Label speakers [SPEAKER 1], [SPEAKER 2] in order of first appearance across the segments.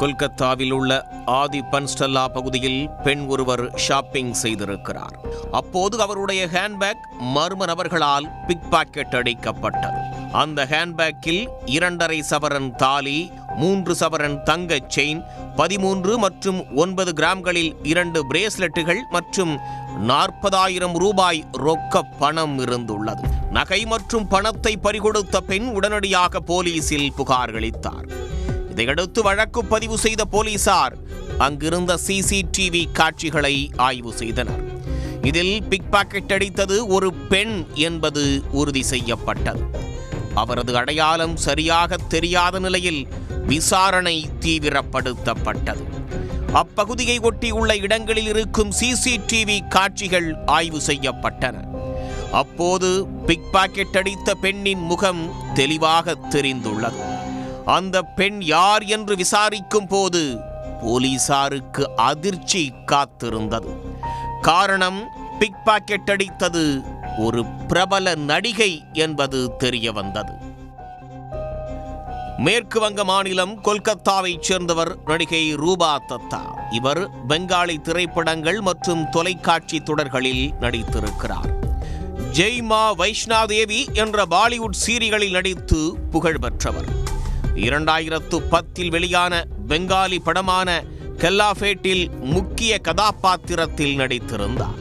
[SPEAKER 1] கொல்கத்தாவில் உள்ள ஆதி பன்ஸ்டல்லா பகுதியில் பெண் ஒருவர் ஷாப்பிங் செய்திருக்கிறார். அப்போது அவருடைய ஹேண்ட்பேக் மர்ம நபர்களால் பிக் பாக்கெட் அடிக்கப்பட்டது. அந்த ஹேண்ட்பேக்கில் 2.5 சவரன் தாலி, 3 சவரன் தங்க செயின், 13 மற்றும் 9 கிராம்களில் 2 பிரேஸ்லெட்டுகள் மற்றும் 40,000 ரூபாய் ரொக்க பணம் இருந்துள்ளது. நகை மற்றும் பணத்தை பறிகொடுத்த பெண் உடனடியாக போலீசில் புகார் அளித்தார். இதையடுத்து வழக்கு பதிவு செய்த போலீசார் அங்கிருந்த சிசிடிவி காட்சிகளை ஆய்வு செய்தனர். இதில் பிக் பாக்கெட் அடித்தது ஒரு பெண் என்பது உறுதி செய்யப்பட்டது. அவரது அடையாளம் சரியாக தெரியாத நிலையில் விசாரணை தீவிரப்படுத்தப்பட்டது. அப்பகுதியை ஒட்டியுள்ள இடங்களில் இருக்கும் சிசிடிவி காட்சிகள் ஆய்வு செய்யப்பட்டன. அப்போது பிக் பாக்கெட் அடித்த பெண்ணின் முகம் தெளிவாக தெரிந்துள்ளது. அந்த பெண் யார் என்று விசாரிக்கும் போது போலீசாருக்கு அதிர்ச்சி காத்திருந்தது. காரணம், பிக் பாக்கெட் அடித்தது ஒரு பிரபல நடிகை என்பது தெரிய வந்தது. மேற்கு வங்க மாநிலம் கொல்கத்தாவைச் சேர்ந்தவர் நடிகை ரூபா தத்தா. இவர் பெங்காலி திரைப்படங்கள் மற்றும் தொலைக்காட்சி தொடர்களில் நடித்திருக்கிறார். ஜெய் மா வைஷ்ணா தேவி என்ற பாலிவுட் சீரியலில் நடித்து புகழ் பெற்றவர். 2010 வெளியான பெங்காலி படமான கெல்லாஃபேட்டில் முக்கிய கதாபாத்திரத்தில் நடித்திருந்தார்.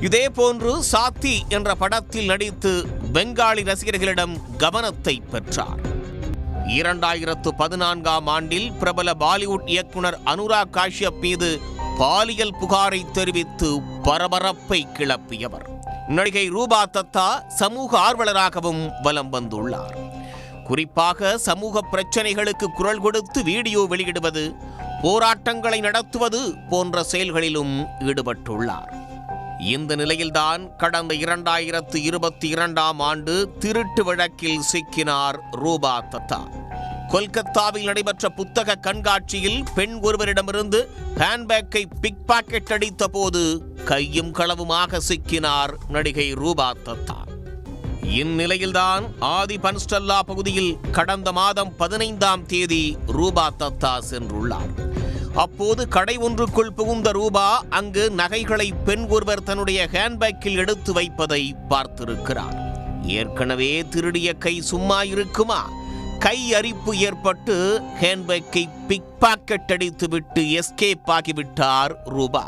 [SPEAKER 1] இதேபோன்று சாத்தி என்ற படத்தில் நடித்து பெங்காலி ரசிகர்களிடம் கவனத்தை பெற்றார். 2014ஆம் ஆண்டில் பிரபல பாலிவுட் இயக்குனர் அனுராக் காஷ்யப் மீது பாலியல் புகாரை தெரிவித்து பரபரப்பை கிளப்பியவர். நடிகை ரூபா தத்தா சமூக ஆர்வலராகவும் வலம் வந்துள்ளார். குறிப்பாக சமூக பிரச்சனைகளுக்கு குரல் கொடுத்து வீடியோ வெளியிடுவது, போராட்டங்களை நடத்துவது போன்ற செயல்களிலும் ஈடுபட்டுள்ளார். இந்த நிலையில்தான் கடந்த 2022ஆம் ஆண்டு திருட்டு வழக்கில் சிக்கினார் ரூபா தத்தா. கொல்கத்தாவில் நடைபெற்ற புத்தக கண்காட்சியில் பெண் ஒருவரிடமிருந்து ஹேண்ட்பேக்கை பிக் பாக்கெட் அடித்த போது கையும் களவுமாக சிக்கினார் நடிகை ரூபா தத்தா. இந்நிலையில்தான் ஆதி பன்ஸ்டல்லா பகுதியில் கடந்த மாதம் 15ஆம் தேதி ரூபா தத்தா சென்றுள்ளார். அப்போது கடை ஒன்றுக்குள் புகுந்த ரூபா அங்கு நகைகளை பெண் ஒருவர் தன்னுடைய ஹேண்ட்பேக்கில் எடுத்து வைப்பதை பார்த்திருக்கிறார். ஏற்கனவே திருடிய கை சும்மா இருக்குமா? கை அரிப்பு ஏற்பட்டு ஹேண்ட்பேக்கை பிக் பாக்கெட் அடித்துவிட்டு எஸ்கேப் ஆகிவிட்டார் ரூபா.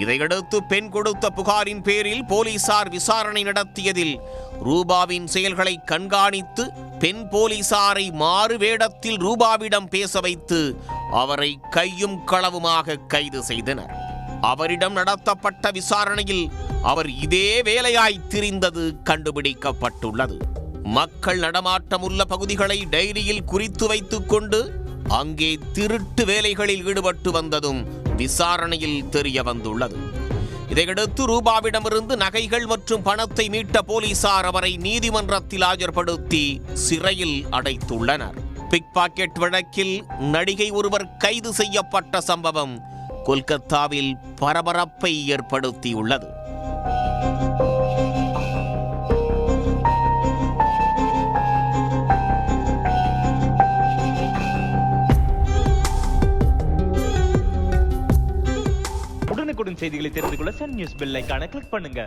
[SPEAKER 1] இதையடுத்து பெண் கொடுத்த புகாரின் பேரில் போலீசார் விசாரணை நடத்தியதில் ரூபாவின் செயல்களை கண்காணித்து பெண் போலீசாரை மாறு வேடத்தில் ரூபாவிடம் பேச வைத்து அவரை கையும் களவுமாக கைது செய்தனர். அவரிடம் நடத்தப்பட்ட விசாரணையில் அவர் இதே வேலையாய் திரிந்தது கண்டுபிடிக்கப்பட்டுள்ளது. மக்கள் நடமாட்டம் உள்ள பகுதிகளை டைரியில் குறித்து வைத்துக் கொண்டு அங்கே திருட்டு வேலைகளில் ஈடுபட்டு வந்ததும் விசாரணையில் தெரிய வந்துள்ளது. இதையடுத்து ரூபாவிடமிருந்து நகைகள் மற்றும் பணத்தை மீட்ட போலீசார் அவரை நீதிமன்றத்தில் ஆஜர்படுத்தி சிறையில் அடைத்துள்ளனர். பிக் பாக்கெட் வழக்கில் நடிகை ஒருவர் கைது செய்யப்பட்ட சம்பவம் கொல்கத்தாவில் பரபரப்பை ஏற்படுத்தியுள்ளது.
[SPEAKER 2] உடனுக்குடன் செய்திகளை தெரிந்து கொள்ள சன் நியூஸ் பெல் ஐகானை கிளிக் பண்ணுங்க.